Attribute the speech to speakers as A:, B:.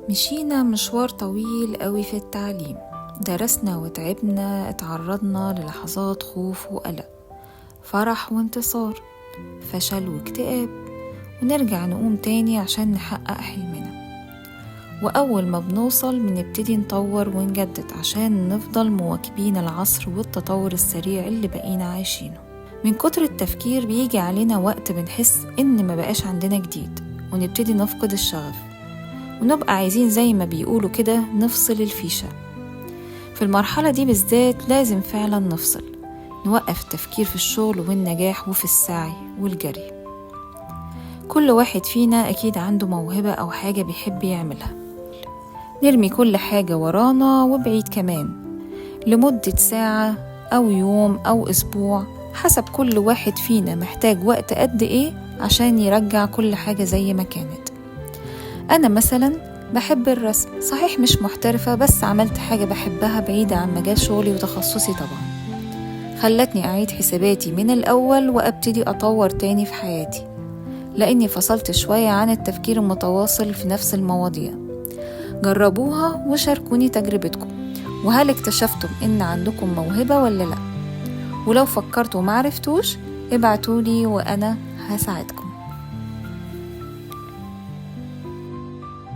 A: مشينا مشوار طويل قوي في التعليم، درسنا وتعبنا، اتعرضنا للحظات خوف وقلق، فرح وانتصار، فشل واكتئاب، ونرجع نقوم تاني عشان نحقق حلمنا. وأول ما بنوصل بنبتدي نطور ونجدد عشان نفضل مواكبين العصر والتطور السريع اللي بقينا عايشينه. من كتر التفكير بيجي علينا وقت بنحس إن ما بقاش عندنا جديد، ونبتدي نفقد الشغف، ونبقى عايزين زي ما بيقولوا كده نفصل الفيشة. في المرحلة دي بالذات لازم فعلا نفصل، نوقف التفكير في الشغل والنجاح وفي السعي والجري. كل واحد فينا أكيد عنده موهبة أو حاجة بيحب يعملها، نرمي كل حاجة ورانا وبعيد كمان لمدة ساعة أو يوم أو أسبوع، حسب كل واحد فينا محتاج وقت قد إيه عشان يرجع كل حاجة زي ما كانت. أنا مثلا بحب الرسم، صحيح مش محترفة، بس عملت حاجة بحبها بعيدة عن مجال شغلي وتخصصي طبعا، خلتني أعيد حساباتي من الأول وأبتدي أطور تاني في حياتي، لأني فصلت شوية عن التفكير المتواصل في نفس المواضيع. جربوها وشاركوني تجربتكم، وهل اكتشفتم إن عندكم موهبة ولا لأ؟ ولو فكرتوا ومعرفتوش ابعتولي وأنا هساعدكم.